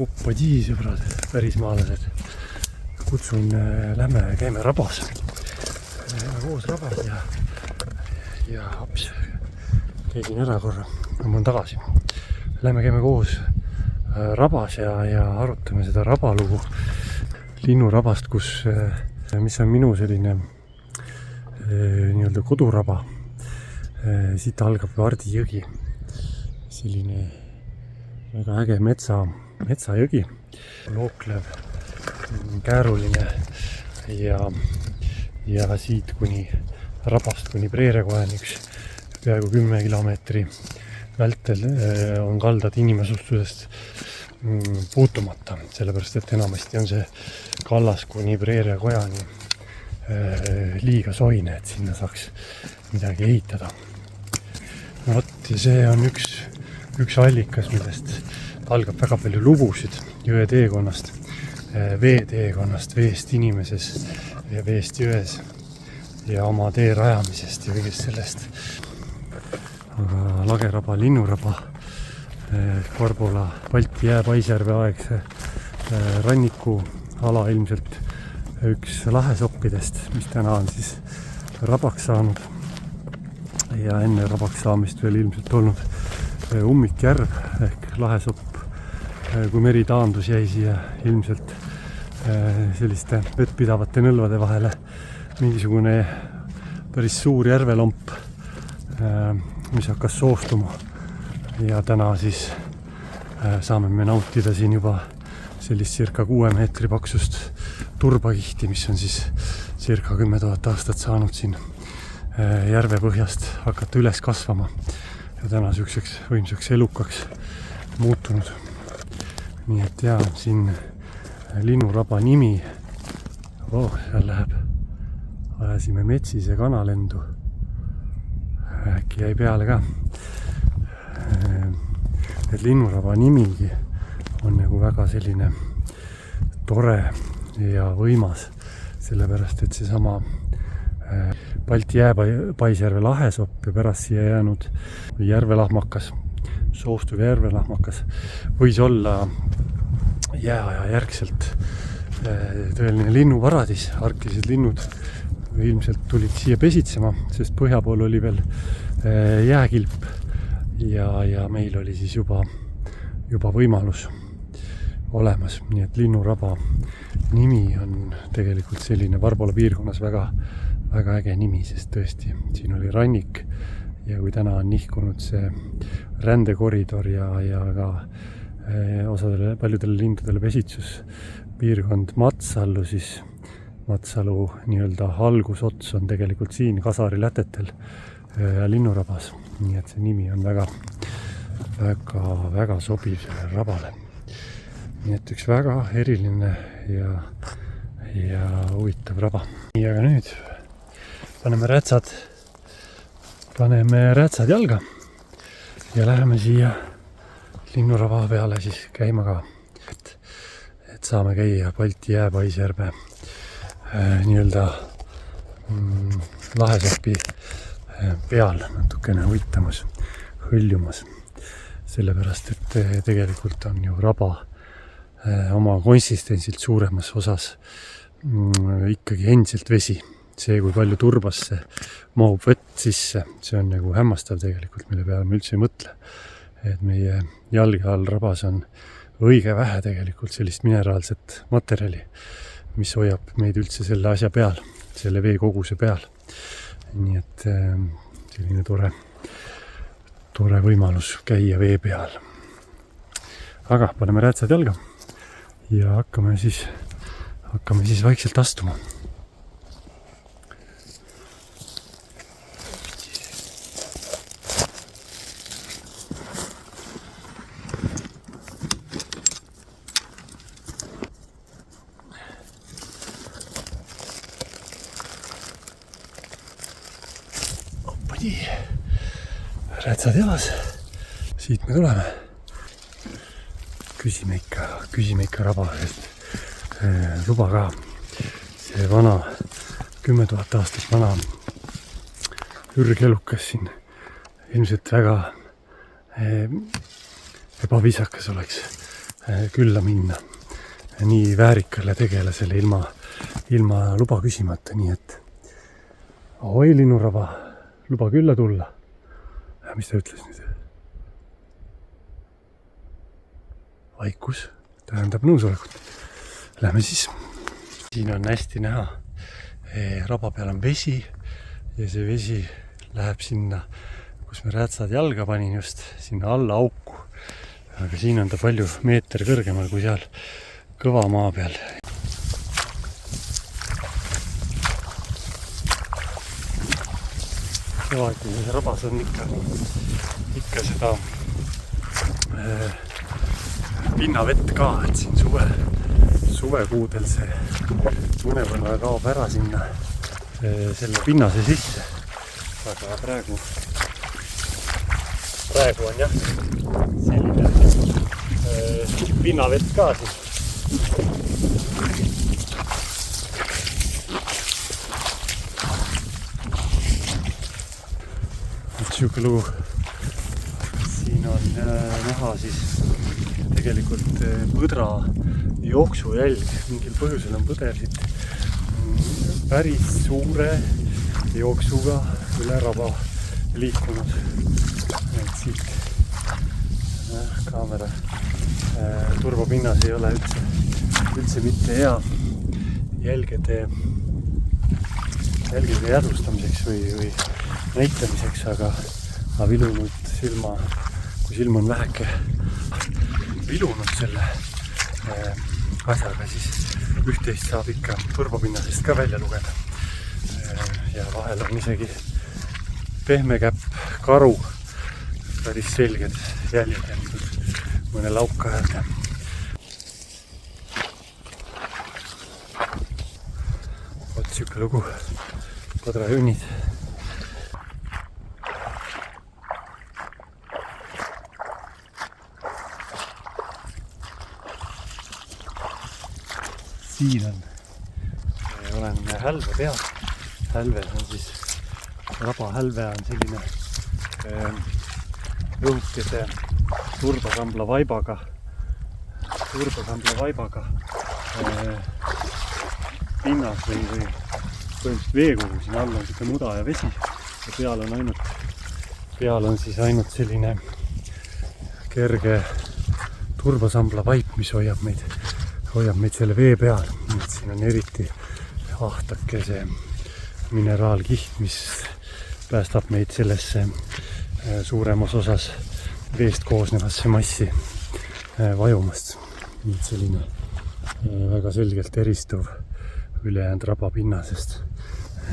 Oppadii, sõbrad, pärismaalased. Kutsun, lähme käime rabas. Koos rabas ja hops, käisin ära korra, tõmban tagasi. Lähme käime koos rabas ja arutame seda rabalugu. Linnurabast, mis on minu selline nii-öelda koduraba. Siit algab Vardi jõgi. Selline väga äge metsajõgi. Looklev, kääruline ja siit kuni rabast kuni Preeriakojani peaaegu 10 kilomeetri vältel on kaldad inimesustusest puutumata, sellepärast et enamasti on see kallas kuni Preeriakojani liiga soine, et sinna saaks midagi ehitada. No vot, ja see on üks allikas, millest algab väga palju lugusid jõeteekonnast, veeteekonnast, veest inimeses ja veest jões ja oma tee rajamisest ja kõigest sellest. Aga lageraba, linnuraba, Karbola, Balti jää, Paisjärve aegse rannikuala ilmselt üks lahesoppidest, mis täna on siis rabaks saanud ja enne rabaks saamist veel ilmselt olnud ummikjärv ehk lahesopp. Kui meri taandus, jäi siia ilmselt selliste vettpidavate nõlvade vahele mingisugune päris suur järvelomp, mis hakkas soostuma ja täna siis saame me nautida siin juba sellist circa 6 meetri paksust turbakihti, mis on siis circa 10 000 aastat saanud siin järve põhjast hakata üles kasvama ja täna süükseks võimsaks elukaks muutunud. Nii et jaa, siin linnuraba nimi, seal läheb, ajasime Metsise kanalendu, äkki jäi peale ka. Et linnuraba nimigi on nagu väga selline tore ja võimas, sellepärast et seesama Balti jää, Paisjärve lahesopp ja pärast siia jäänud järvelahmakas, soostuv järvelahmakas võis olla jääaja järgselt tõeline linnuparadis. Arktilised linnud ilmselt tulid siia pesitsema, sest põhja pool oli veel jääkilp ja meil oli siis juba võimalus olemas. Nii et linnuraba nimi on tegelikult selline Varbola piirkonnas väga äge nimi, sest tõesti, siin oli rannik ja kui täna on nihkunud see rändekoridor ja ka paljudele lindudele pesitsuspiirkond Matsallu, siis Matsalu nii-öelda algusots on tegelikult siin Kasari lätetel ja linnurabas. Nii et see nimi on väga sobiv sellele rabale. Nii et üks väga eriline ja huvitav raba. Ja aga nüüd paneme rätsad jalga ja läheme siia linnuraba peale siis käima ka. Et saame käia Balti jää, Paisjärve nii-öelda lahesopi peal natukene huitamas, hõljumas. Sellepärast, et tegelikult on ju raba oma konsistentsilt suuremas osas ikkagi endiselt vesi. See, kui palju turbasse mahub vett sisse, see on nagu hämmastav tegelikult, mille peale me üldse ei mõtle. Et meie jalge all rabas on õige vähe tegelikult sellist mineraalset materjali, mis hoiab meid üldse selle asja peal, selle veekoguse peal. Nii et selline tore võimalus käia vee peal. Aga paneme rätsad jalga ja hakkame siis vaikselt astuma. Rätsad jalas, siit me tuleme. Küsime ikka raba, sest luba ka. See vana, 10 000 aastat vana ürgelukas siin ilmselt väga ebaviisakas oleks külla minna nii väärikale tegelasele ilma luba küsimata, nii et ahoi linnuraba, luba külla tulla. Mis ta ütles nüüd? Vaikus tähendab nõusolekut. Lähme siis. Siin on hästi näha, raba peal on vesi ja see vesi läheb sinna, kus me räätsad jalga panin just, sinna alla auku. Aga siin on ta palju meeter kõrgemal kui seal kõva maa peal. Kevadines rabas on ikka seda pinnavett ka, et siin suvekuudel see mõnevõrra kaob ära sinna selle pinnase sisse. Aga praegu on jah selline pinnavett ka siin. Siuke lugu. Siin on näha siis tegelikult põdra jooksujälg. Mingil põhjusel on põder siit päris suure jooksuga üle raba liikunud. Et siit kaamera turbopinnas ei ole üldse mitte hea jälgede jäädvustamiseks või näitamiseks, aga vilunud kui silm on väheke vilunud selle asjaga, siis üht-teist saab ikka turbopinnasest ka välja lugeda. Ja vahel on isegi pehme käpp, karu, päris selged jäljed mõne lauka äärde. Vot siuke lugu, põdrajunnid. Siin olen hälve peal. Hälve on siis, raba hälve on selline õhukese turbasambla vaibaga pinnas või põhimõtteliselt veekogu. Siin all on siuke muda ja vesi ja peal on siis ainult selline kerge turbasambla vaip, mis hoiab meid selle vee peal. Siin on eriti ahtake see mineraalkiht, mis päästab meid sellesse suuremas osas veest koosnevasse massi vajumast. Selline väga selgelt eristuv ülejäänud raba pinnasest.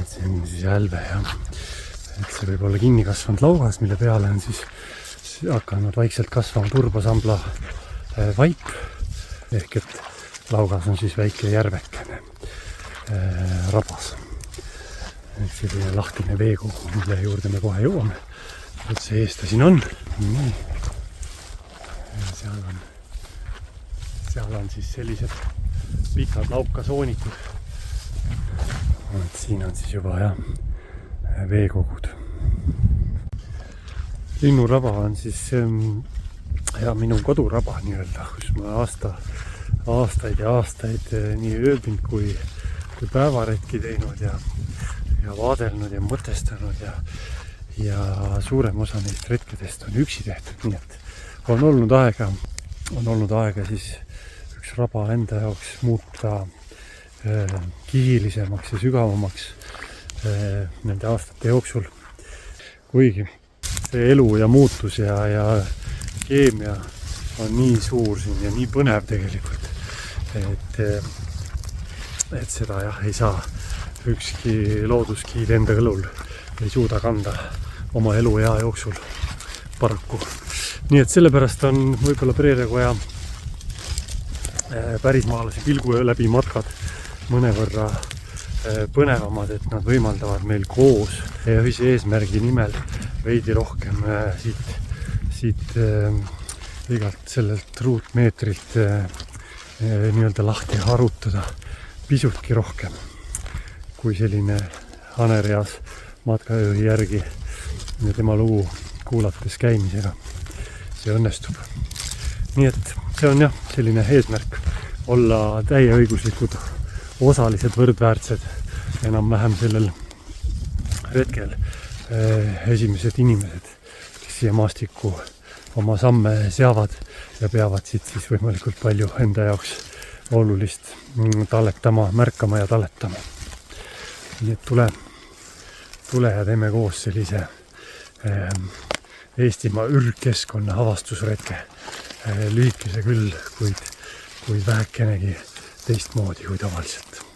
See on siis hälve ja see võib olla kinni kasvanud laugas, mille peale on siis hakanud vaikselt kasvama turbasambla vaip. Ehk et laugas on siis väike järvekene rabas. Selline lahtine veekogu, mille juurde me kohe jõuame. Et see ees ta siin on. Nii. Seal on siis sellised pikad laukasoonikud. Siin on siis juba veekogud. Linnuraba on siis minu koduraba nii-öelda, kus ma aastaid ja aastaid nii ööbinud kui päevaretki teinud ja vaadelnud ja mõtestanud ja suurem osa neist retkedest on üksi tehtud, nii et on olnud aega siis üks raba enda jaoks muuta kihilisemaks ja sügavamaks nende aastate jooksul. Kuigi see elu ja muutus ja keemia on nii suur siin ja nii põnev tegelikult, et seda ei saa ükski looduskiid enda õlul ei suuda kanda oma eluea jooksul paraku. Nii et sellepärast on võib-olla Preeriakoja pärismaalase pilgu läbi matkad mõnevõrra põnevamad, et nad võimaldavad meil koos ühise eesmärgi nimel veidi rohkem siit igalt sellelt ruutmeetrilt nii-öelda lahti harutada pisutki rohkem kui selline hanereas matkajuhi järgi ja tema lugu kuulates käimisega. See õnnestub. nii et see on jah, selline eesmärk olla täieõiguslikud osalised, võrdväärsed enam-vähem sellel hetkel esimesed inimesed, kes siia maastikku oma samme seavad ja peavad siit siis võimalikult palju enda jaoks olulist talletama, märkama ja talletama. Nii et tule ja teeme koos sellise Eestimaa ürgkeskkonna avastusretke. Lühikese küll, kuid vähekenegi teistmoodi kui tavaliselt.